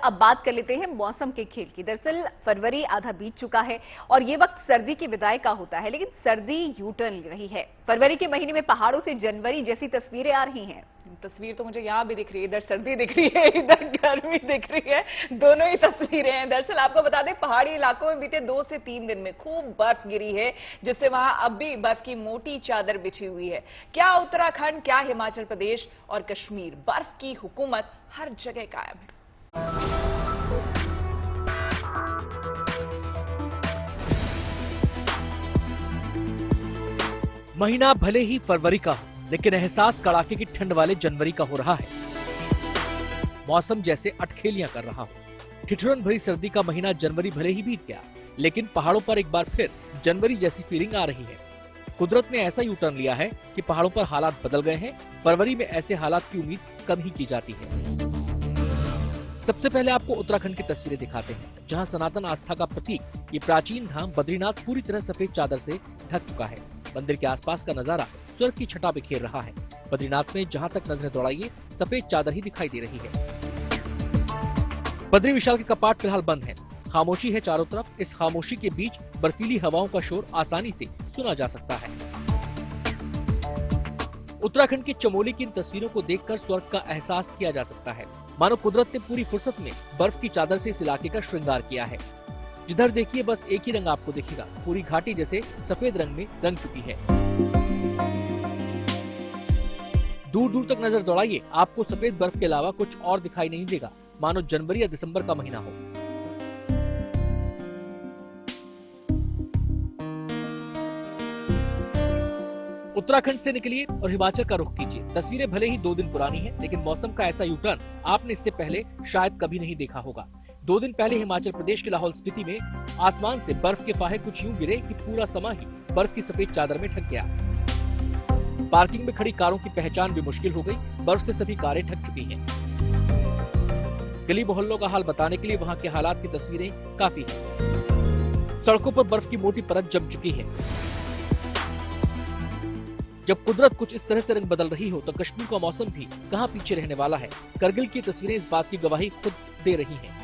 अब बात कर लेते हैं मौसम के खेल की। दरअसल फरवरी आधा बीत चुका है और ये वक्त सर्दी की विदाई का होता है, लेकिन सर्दी यू टर्न ले रही है। फरवरी के महीने में पहाड़ों से जनवरी जैसी तस्वीरें आ रही हैं। तस्वीर तो मुझे यहाँ भी दिख रही है, इधर सर्दी दिख रही है, इधर गर्मी दिख रही है, दोनों ही तस्वीरें हैं। दरअसल आपको बता दें, पहाड़ी इलाकों में बीते 2 से 3 दिन में खूब बर्फ गिरी है, जिससे वहां अब भी बर्फ की मोटी चादर बिछी हुई है। क्या उत्तराखंड, क्या हिमाचल प्रदेश और कश्मीर, बर्फ की हुकूमत हर जगह कायम है। महीना भले ही फरवरी का हो, लेकिन एहसास कड़ाके की ठंड वाले जनवरी का हो रहा है। मौसम जैसे अटखेलियां कर रहा हो। ठिठुरन भरी सर्दी का महीना जनवरी भले ही बीत गया, लेकिन पहाड़ों पर एक बार फिर जनवरी जैसी फीलिंग आ रही है। कुदरत ने ऐसा यू टर्न लिया है कि पहाड़ों पर हालात बदल गए हैं। फरवरी में ऐसे हालात की उम्मीद कम ही की जाती है। सबसे पहले आपको उत्तराखंड की तस्वीरें दिखाते हैं, जहां सनातन आस्था का प्रतीक ये प्राचीन धाम बद्रीनाथ पूरी तरह सफेद चादर से ढक चुका है। मंदिर के आसपास का नजारा स्वर्ग की छटा बिखेर रहा है। बद्रीनाथ में जहां तक नजरें दौड़ाइए, सफेद चादर ही दिखाई दे रही है। बद्री विशाल के कपाट फिलहाल बंद हैं। खामोशी है चारों तरफ। इस खामोशी के बीच बर्फीली हवाओं का शोर आसानी से सुना जा सकता है। उत्तराखंड के चमोली की इन तस्वीरों को देखकर स्वर्ग का एहसास किया जा सकता है। मानो कुदरत ने पूरी फुर्सत में बर्फ की चादर से इस इलाके का श्रृंगार किया है। जिधर देखिए बस एक ही रंग आपको दिखेगा, पूरी घाटी जैसे सफेद रंग में रंग चुकी है। दूर दूर तक नजर दौड़ाइए, आपको सफेद बर्फ के अलावा कुछ और दिखाई नहीं देगा, मानो जनवरी या दिसंबर का महीना हो। उत्तराखंड से निकलिए और हिमाचल का रुख कीजिए। तस्वीरें भले ही 2 दिन पुरानी हैं, लेकिन मौसम का ऐसा यू टर्न आपने इससे पहले शायद कभी नहीं देखा होगा। 2 दिन पहले हिमाचल प्रदेश के लाहौल स्पीति में आसमान से बर्फ के फाहे कुछ यूं गिरे कि पूरा समा ही बर्फ की सफेद चादर में ढक गया। पार्किंग में खड़ी कारों की पहचान भी मुश्किल हो गई। बर्फ से सभी कारें ढक चुकी हैं। गली मोहल्लों का हाल बताने के लिए वहां के हालात की तस्वीरें काफी हैं। सड़कों पर बर्फ की मोटी परत जम चुकी है। जब कुदरत कुछ इस तरह से रंग बदल रही हो, तो कश्मीर का मौसम भी कहां पीछे रहने वाला है। करगिल की तस्वीरें इस बात की गवाही खुद दे रही हैं।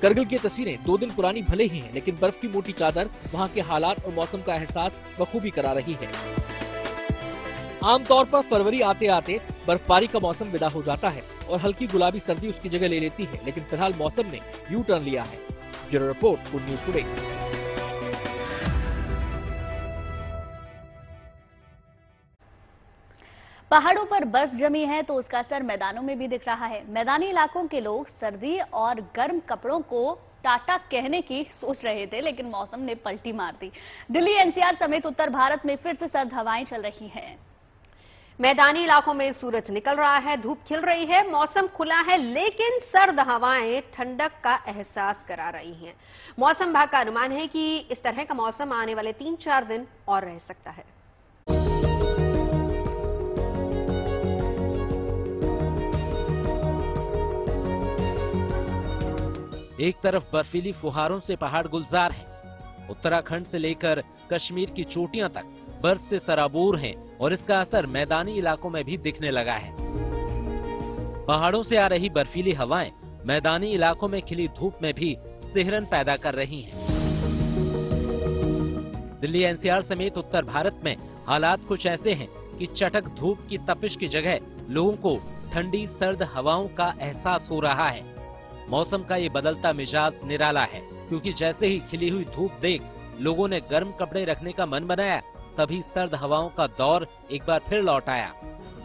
करगिल की तस्वीरें 2 दिन पुरानी भले ही हैं, लेकिन बर्फ की मोटी चादर वहां के हालात और मौसम का एहसास बखूबी करा रही है। आमतौर पर फरवरी आते आते बर्फबारी का मौसम विदा हो जाता है और हल्की गुलाबी सर्दी उसकी जगह ले लेती है, लेकिन फिलहाल मौसम ने यू टर्न लिया है। Bureau report, good news today. पहाड़ों पर बर्फ जमी है तो उसका असर मैदानों में भी दिख रहा है। मैदानी इलाकों के लोग सर्दी और गर्म कपड़ों को टाटा कहने की सोच रहे थे, लेकिन मौसम ने पलटी मार दी। दिल्ली एनसीआर समेत उत्तर भारत में फिर से सर्द हवाएं चल रही हैं। मैदानी इलाकों में सूरज निकल रहा है, धूप खिल रही है, मौसम खुला है, लेकिन सर्द हवाएं ठंडक का एहसास करा रही हैं। मौसम विभाग का अनुमान है कि इस तरह का मौसम आने वाले 3-4 दिन और रह सकता है। एक तरफ बर्फीली फुहारों से पहाड़ गुलजार हैं, उत्तराखंड से लेकर कश्मीर की चोटियां तक बर्फ से सराबोर हैं और इसका असर मैदानी इलाकों में भी दिखने लगा है। पहाड़ों से आ रही बर्फीली हवाएं मैदानी इलाकों में खिली धूप में भी सिहरन पैदा कर रही हैं। दिल्ली एनसीआर समेत उत्तर भारत में हालात कुछ ऐसे हैं कि चटक धूप की तपिश की जगह लोगों को ठंडी सर्द हवाओं का एहसास हो रहा है। मौसम का ये बदलता मिजाज निराला है, क्योंकि जैसे ही खिली हुई धूप देख लोगों ने गर्म कपड़े रखने का मन बनाया, तभी सर्द हवाओं का दौर एक बार फिर लौट आया।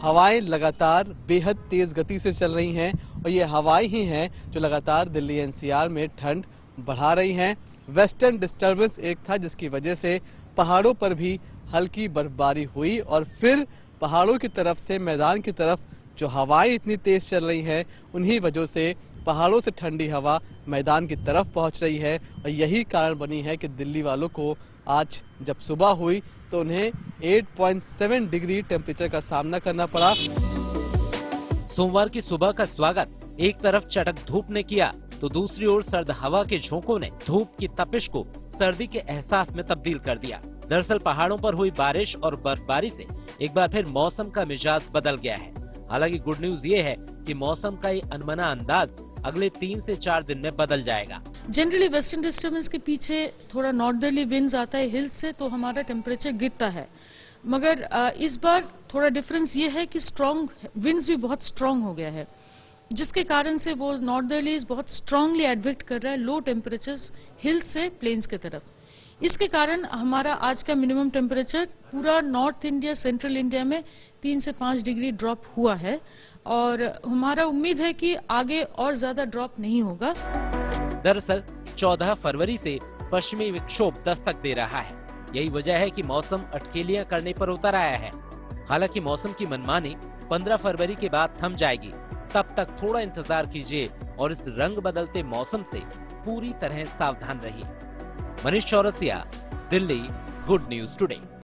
हवाएं लगातार बेहद तेज गति से चल रही हैं और ये हवाएं ही हैं जो लगातार दिल्ली एनसीआर में ठंड बढ़ा रही हैं। वेस्टर्न डिस्टर्बेंस एक था जिसकी वजह से पहाड़ों पर भी हल्की बर्फबारी हुई और फिर पहाड़ों की तरफ से मैदान की तरफ जो हवाएं इतनी तेज चल रही हैं, उन्हीं वजह से पहाड़ों से ठंडी हवा मैदान की तरफ पहुंच रही है और यही कारण बनी है कि दिल्ली वालों को आज जब सुबह हुई तो उन्हें 8.7 डिग्री टेम्परेचर का सामना करना पड़ा। सोमवार की सुबह का स्वागत एक तरफ चटक धूप ने किया, तो दूसरी ओर सर्द हवा के झोंकों ने धूप की तपिश को सर्दी के एहसास में तब्दील कर दिया। दरअसल पहाड़ों पर हुई बारिश और बर्फबारी से एक बार फिर मौसम का मिजाज बदल गया है। हालांकि गुड न्यूज ये है कि मौसम का ये अनमना अंदाज अगले 3 से 4 दिन में बदल जाएगा। जनरली वेस्टर्न डिस्टर्बेंस के पीछे थोड़ा नॉर्दर्ली विंड्स आता है हिल्स से, तो हमारा टेम्परेचर गिरता है। मगर इस बार थोड़ा डिफरेंस ये है कि स्ट्रांग विंड्स भी बहुत स्ट्रांग हो गया है, जिसके कारण से वो नॉर्दर्लीज बहुत स्ट्रांगली एडवेक्ट कर रहा है लो टेम्परेचर्स हिल्स से प्लेन्स की तरफ। इसके कारण हमारा आज का मिनिमम टेम्परेचर पूरा नॉर्थ इंडिया, सेंट्रल इंडिया में 3 से 5 डिग्री ड्रॉप हुआ है और हमारा उम्मीद है कि आगे और ज्यादा ड्रॉप नहीं होगा। दरअसल 14 फरवरी से पश्चिमी विक्षोभ दस्तक दे रहा है। यही वजह है कि मौसम अटखेलियां करने पर उतर आया है। हालांकि मौसम की मनमानी 15 फरवरी के बाद थम जाएगी। तब तक थोड़ा इंतजार कीजिए और इस रंग बदलते मौसम से पूरी तरह सावधान रहिए। Manish Chaurasia, Delhi, good news today.